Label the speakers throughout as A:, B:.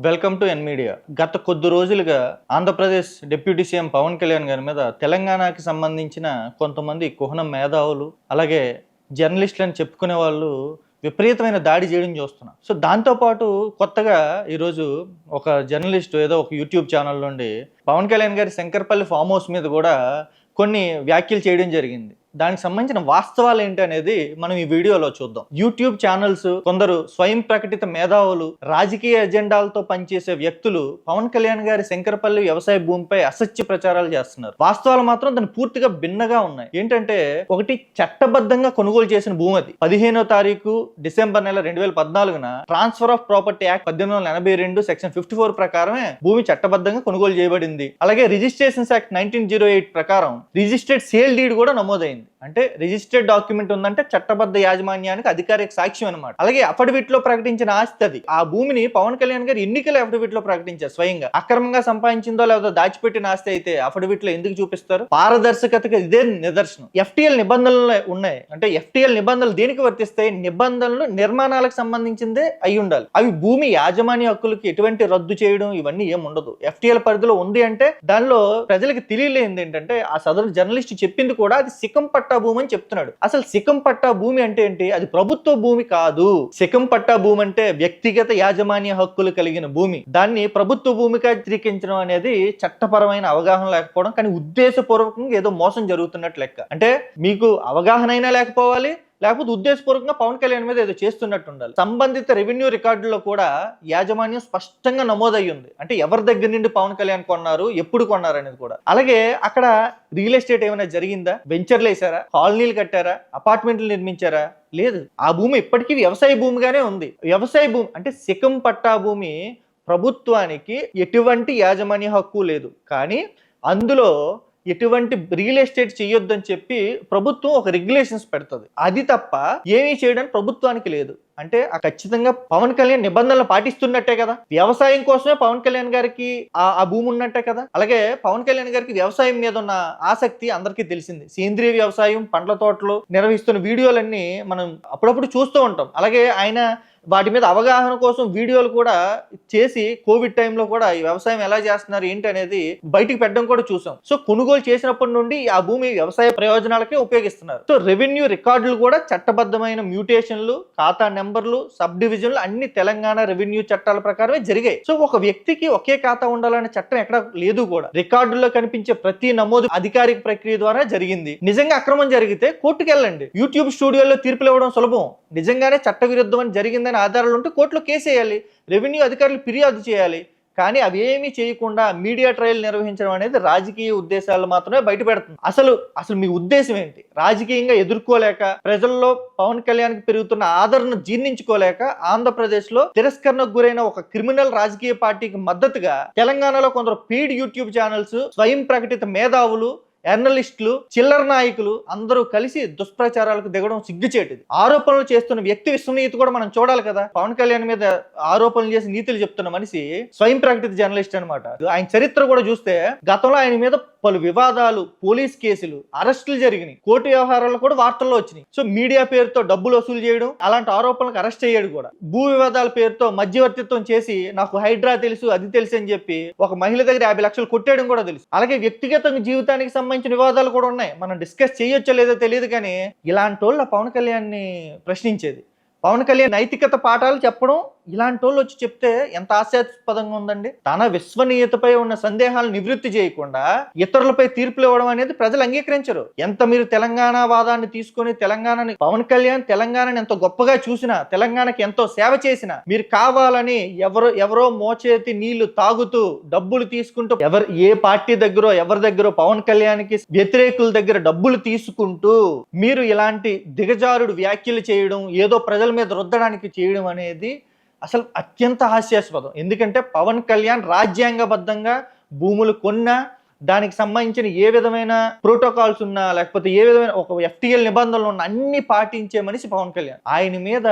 A: Welcome to N media. గత కొద్ది రోజులుగా ఆంధ్రప్రదేశ్ డిప్యూటీ సీఎం పవన్ కళ్యాణ్ గారి మీద తెలంగాణకి సంబంధించిన కొంతమంది కుహన మేధావులు అలాగే జర్నలిస్టులు అని చెప్పుకునే వాళ్ళు విపరీతమైన దాడి చేయడం చూస్తున్నాం. సో దాంతోపాటు కొత్తగా ఈరోజు ఒక జర్నలిస్ట్ ఏదో ఒక యూట్యూబ్ ఛానల్ నుండి పవన్ కళ్యాణ్ గారి శంకర్పల్లి ఫామ్ హౌస్ మీద కూడా కొన్ని వ్యాఖ్యలు చేయడం జరిగింది. దానికి సంబంధించిన వాస్తవాలు ఏంటి అనేది మనం ఈ వీడియోలో చూద్దాం. యూట్యూబ్ ఛానల్స్, కొందరు స్వయం ప్రకటిత మేధావులు, రాజకీయ ఎజెండాలతో పనిచేసే వ్యక్తులు పవన్ కళ్యాణ్ గారి శంకరపల్లి వ్యవసాయ భూమిపై అసత్య ప్రచారాలు చేస్తున్నారు. వాస్తవాలు మాత్రం దాని పూర్తిగా భిన్నగా ఉన్నాయి. ఏంటంటే, ఒకటి చట్టబద్ధంగా కొనుగోలు చేసిన భూమి అది 15వ తారీఖు డిసెంబర్ నెల 2014న transfer of property act 1882 section 54 ప్రకారమే భూమి చట్టబద్ధంగా కొనుగోలు చేయబడింది. అలాగే రిజిస్ట్రేషన్స్ యాక్ట్ 1908 ప్రకారం రిజిస్టర్డ్ సేల్ డీడ్ కూడా నమోదైంది. అంటే రిజిస్టర్డ్ డాక్యుమెంట్ ఉందంటే చట్టబద్ధ యాజమాన్యానికి అధికారిక సాక్ష్యం అనమాట. అలాగే అఫిడవిట్ లో ప్రకటించిన ఆస్తి అది. ఆ భూమిని పవన్ కళ్యాణ్ గారు ఎన్నికల అఫిడవిట్ లో ప్రకటించారు స్వయంగా. అక్రమంగా సంపాదించిందో లేదా దాచిపెట్టిన ఆస్తి అయితే అఫిడవిట్ లో ఎందుకు చూపిస్తారు? పారదర్శకతగా ఇదే నిదర్శనం. ఎఫ్టీఎల్ నిబంధనలు ఉన్నాయి. అంటే ఎఫ్టీఎల్ నిబంధనలు దేనికి వర్తిస్తాయి? నిబంధనలు నిర్మాణాలకు సంబంధించిందే అయి ఉండాలి. అవి భూమి యాజమాన్య హక్కులకి ఎటువంటి రద్దు చేయడం ఇవన్నీ ఏం ఉండదు. ఎఫ్టీఎల్ పరిధిలో ఉంది అంటే దానిలో ప్రజలకు తెలియలేనిది ఏంటంటే, ఆ సదరు జర్నలిస్ట్ చెప్పింది కూడా అది సికం పట్టా భూమి అని చెప్తున్నాడు. అసలు సికం పట్టా భూమి అంటే ఏంటి? అది ప్రభుత్వ భూమి కాదు. సికం పట్టా భూమి అంటే వ్యక్తిగత యాజమాన్య హక్కులు కలిగిన భూమి. దాన్ని ప్రభుత్వ భూమిగా చిత్రీకరించడం అనేది చట్టపరమైన అవగాహన లేకపోవడం, కానీ ఉద్దేశపూర్వకంగా ఏదో మోసం జరుగుతున్నట్లు లెక్క. అంటే మీకు అవగాహన అయినా లేకపోవాలి, లేకపోతే ఉద్దేశపూర్వకంగా పవన్ కళ్యాణ్ మీద ఏదో చేస్తున్నట్టు ఉండాలి. సంబంధిత రెవెన్యూ రికార్డుల్లో కూడా యాజమాన్యం స్పష్టంగా నమోదయ్యి ఉంది. అంటే ఎవరి దగ్గర నుండి పవన్ కళ్యాణ్ కొన్నారు, ఎప్పుడు కొన్నారు అనేది కూడా. అలాగే అక్కడ రియల్ ఎస్టేట్ ఏమైనా జరిగిందా? వెంచర్లు వేసారా? కాలనీలు కట్టారా? అపార్ట్మెంట్లు నిర్మించారా? లేదు. ఆ భూమి ఇప్పటికీ వ్యవసాయ భూమిగానే ఉంది. వ్యవసాయ భూమి అంటే సికం పట్టా భూమి ప్రభుత్వానికి ఎటువంటి యాజమాన్య హక్కు లేదు, కానీ అందులో ఎటువంటి రియల్ ఎస్టేట్ చేయొద్దని చెప్పి ప్రభుత్వం ఒక రెగ్యులేషన్స్ పెడుతుంది. అది తప్ప ఏమీ చేయడానికి ప్రభుత్వానికి లేదు. అంటే ఖచ్చితంగా పవన్ కళ్యాణ్ నిబంధనలు పాటిస్తున్నట్టే కదా. వ్యవసాయం కోసమే పవన్ కళ్యాణ్ గారికి ఆ భూమి ఉన్నట్టే కదా. అలాగే పవన్ కళ్యాణ్ గారికి వ్యవసాయం మీద ఉన్న ఆసక్తి అందరికీ తెలిసింది. సేంద్రియ వ్యవసాయం, పండ్ల తోటలు నిర్వహిస్తున్న వీడియోలన్నీ మనం అప్పుడప్పుడు చూస్తూ ఉంటాం. అలాగే ఆయన వాటి మీద అవగాహన కోసం వీడియోలు కూడా చేసి కోవిడ్ టైంలో కూడా ఈ వ్యవసాయం ఎలా చేస్తున్నారు ఏంటి అనేది బయటికి పెట్టడం కూడా చూసాం. సో కొనుగోలు చేసినప్పటి నుండి ఆ భూమి వ్యవసాయ ప్రయోజనాలకే ఉపయోగిస్తున్నారు. సో రెవెన్యూ రికార్డులు కూడా చట్టబద్ధమైన మ్యూటేషన్లు, ఖాతా నెంబర్లు, సబ్ డివిజన్లు అన్ని తెలంగాణ రెవెన్యూ చట్టాల ప్రకారమే జరిగాయి. సో ఒక వ్యక్తికి ఒకే ఖాతా ఉండాలనే చట్టం ఎక్కడ లేదు కూడా. రికార్డుల్లో కనిపించే ప్రతి నమోదు అధికారిక ప్రక్రియ ద్వారా జరిగింది. నిజంగా అక్రమం జరిగితే కోర్టుకు వెళ్ళండి. యూట్యూబ్ స్టూడియోలో తీర్పులు ఇవ్వడం సులభం. నిజంగానే చట్టవిరుద్ధం అని జరిగిందని ఆధారాలు ఉంటే కోర్టులో కేసు వేయాలి, రెవెన్యూ అధికారులు ఫిర్యాదు చేయాలి. కానీ అవి ఏమీ చేయకుండా మీడియా ట్రయల్ నిర్వహించడం అనేది రాజకీయ ఉద్దేశాలు మాత్రమే బయటపెడుతుంది. అసలు మీ ఉద్దేశం ఏంటి? రాజకీయంగా ఎదుర్కోలేక, ప్రజల్లో పవన్ కళ్యాణ్కి పెరుగుతున్న ఆదరణ జీర్ణించుకోలేక ఆంధ్రప్రదేశ్ లో తిరస్కరణకు గురైన ఒక క్రిమినల్ రాజకీయ పార్టీకి మద్దతుగా తెలంగాణలో కొందరు పెయిడ్ యూట్యూబ్ ఛానల్స్, స్వయం ప్రకటిత మేధావులు, జర్నలిస్టులు, చిల్లర నాయకులు అందరూ కలిసి దుష్ప్రచారాలకు దిగడం సిగ్గుచేటిది. ఆరోపణలు చేస్తున్న వ్యక్తి విశ్వనీయత కూడా మనం చూడాలి కదా. పవన్ కళ్యాణ్ మీద ఆరోపణలు చేసి నీతులు చెప్తున్న మనిషి స్వయం ప్రకటిత జర్నలిస్ట్ అనమాట. ఆయన చరిత్ర కూడా చూస్తే గతంలో ఆయన మీద పలు వివాదాలు, పోలీస్ కేసులు, అరెస్టులు జరిగినాయి. కోర్టు వ్యవహారాలు కూడా వార్తల్లో వచ్చినాయి. సో మీడియా పేరుతో డబ్బులు వసూలు చేయడం, అలాంటి ఆరోపణలకు అరెస్ట్ అయ్యాడు కూడా. భూ వివాదాల పేరుతో మధ్యవర్తిత్వం చేసి నాకు హైడ్రా తెలుసు, అది తెలుసు అని చెప్పి ఒక మహిళ దగ్గర 50 లక్షలు కొట్టేయడం కూడా తెలుసు. అలాగే వ్యక్తిగత జీవితానికి సంబంధించిన వివాదాలు కూడా ఉన్నాయి. మనం డిస్కస్ చేయొచ్చో లేదో తెలియదు, కానీ ఇలాంటి వాళ్ళ పవన్ కళ్యాణ్ని ప్రశ్నించేది, పవన్ కళ్యాణ్ నైతికత పాఠాలు చెప్పడం ఇలాంటి వాళ్ళు వచ్చి చెప్తే ఎంత హాస్యాస్పదంగా ఉందండి. తన విశ్వనీయతపై ఉన్న సందేహాలు నివృత్తి చేయకుండా ఇతరులపై తీర్పులు ఇవ్వడం అనేది ప్రజలు అంగీకరించరు. ఎంత మీరు తెలంగాణ వాదాన్ని తీసుకొని పవన్ కళ్యాణ్ తెలంగాణని ఎంతో గొప్పగా చూసినా, తెలంగాణకి ఎంతో సేవ చేసినా, మీరు కావాలని ఎవరో మోచేతి నీళ్లు తాగుతూ డబ్బులు తీసుకుంటూ ఏ పార్టీ దగ్గర ఎవరి దగ్గర పవన్ కళ్యాణ్కి వ్యతిరేకుల దగ్గర డబ్బులు తీసుకుంటూ మీరు ఇలాంటి దిగజారుడు వ్యాఖ్యలు చేయడం, ఏదో ప్రజల మీద రుద్దడానికి చేయడం అనేది అసలు అత్యంత హాస్యాస్పదం. ఎందుకంటే పవన్ కళ్యాణ్ రాజ్యాంగబద్ధంగా భూములు కొన్నా, దానికి సంబంధించిన ఏ విధమైన ప్రోటోకాల్స్ ఉన్నా, లేకపోతే ఏ విధమైన ఒక ఎఫ్టీఎల్ నిబంధనలు ఉన్న అన్ని పాటించే మనిషి పవన్ కళ్యాణ్. ఆయన మీద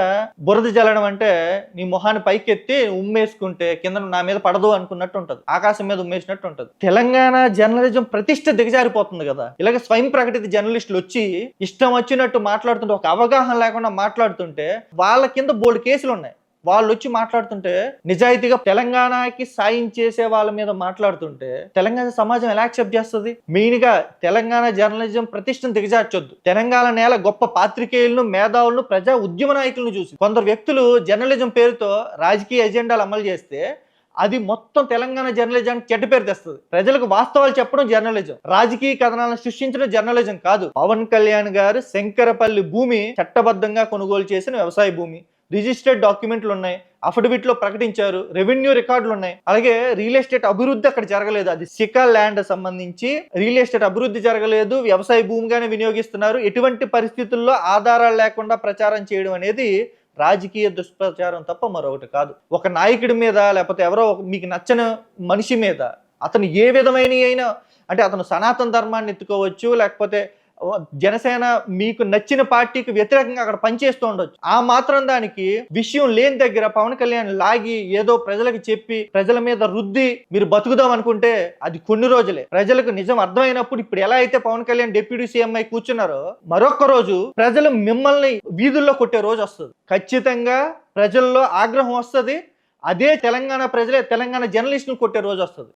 A: బురద జల్లడం అంటే నీ మొహాన్ని పైకెత్తి ఉమ్మేసుకుంటే కింద నా మీద పడదు అనుకున్నట్టు ఉంటది, ఆకాశం మీద ఉమ్మేసినట్టు ఉంటది. తెలంగాణ జర్నలిజం ప్రతిష్ట దిగజారిపోతుంది కదా. ఇలాగ స్వయం ప్రకటిత జర్నలిస్టులు వచ్చి ఇష్టం వచ్చినట్టు మాట్లాడుతుంటే, ఒక అవగాహన లేకుండా మాట్లాడుతుంటే వాళ్ళ కింద బోల్డ్ కేసులు ఉన్నాయి. వాళ్ళు వచ్చి మాట్లాడుతుంటే, నిజాయితీగా తెలంగాణకి సాయం చేసే వాళ్ళ మీద మాట్లాడుతుంటే తెలంగాణ సమాజం ఎలా యాక్సెప్ట్ చేస్తుంది? మెయిన్ గా తెలంగాణ జర్నలిజం ప్రతిష్టను దిగజార్చొద్దు. తెలంగాణ నేల గొప్ప పాత్రికేయులను, మేధావులను, ప్రజా ఉద్యమ నాయకులను చూసి కొందరు వ్యక్తులు జర్నలిజం పేరుతో రాజకీయ ఎజెండాలు అమలు చేస్తే అది మొత్తం తెలంగాణ జర్నలిజానికి చెడ్డ పేరు తెస్తుంది. ప్రజలకు వాస్తవాలు చెప్పడం జర్నలిజం, రాజకీయ కథనాలను సృష్టించడం జర్నలిజం కాదు. పవన్ కళ్యాణ్ గారు శంకరపల్లి భూమి చట్టబద్ధంగా కొనుగోలు చేసిన వ్యవసాయ భూమి, రిజిస్టర్డ్ డాక్యుమెంట్లు ఉన్నాయి, అఫిడవిట్ లో ప్రకటించారు, రెవెన్యూ రికార్డులు ఉన్నాయి. అలాగే రియల్ ఎస్టేట్ అభివృద్ధి అక్కడ జరగలేదు. అది సికా ల్యాండ్ సంబంధించి రియల్ ఎస్టేట్ అభివృద్ధి జరగలేదు, వ్యవసాయ భూమిగానే వినియోగిస్తున్నారు. ఎటువంటి పరిస్థితుల్లో ఆధారాలు లేకుండా ప్రచారం చేయడం అనేది రాజకీయ దుష్ప్రచారం తప్ప మరొకటి కాదు. ఒక నాయకుడి మీద లేకపోతే ఎవరో మీకు నచ్చని మనిషి మీద అతను ఏ విధమైన అంటే అతను సనాతన ధర్మాన్ని ఎత్తుకోవచ్చు, లేకపోతే జనసేన మీకు నచ్చిన పార్టీకి వ్యతిరేకంగా అక్కడ పనిచేస్తూ ఉండొచ్చు. ఆ మాత్రం దానికి విషయం లేని దగ్గర పవన్ కళ్యాణ్ లాగి ఏదో ప్రజలకు చెప్పి ప్రజల మీద రుద్ది మీరు బతుకుదాం అనుకుంటే అది కొన్ని రోజులే. ప్రజలకు నిజం అర్థమైనప్పుడు ఇప్పుడు ఎలా అయితే పవన్ కళ్యాణ్ డిప్యూటీ సీఎం అయి కూర్చున్నారో మరొక రోజు ప్రజలు మిమ్మల్ని వీధుల్లో కొట్టే రోజు వస్తుంది. ఖచ్చితంగా ప్రజల్లో ఆగ్రహం వస్తుంది. అదే తెలంగాణ ప్రజలే తెలంగాణ జర్నలిస్టులు కొట్టే రోజు వస్తుంది.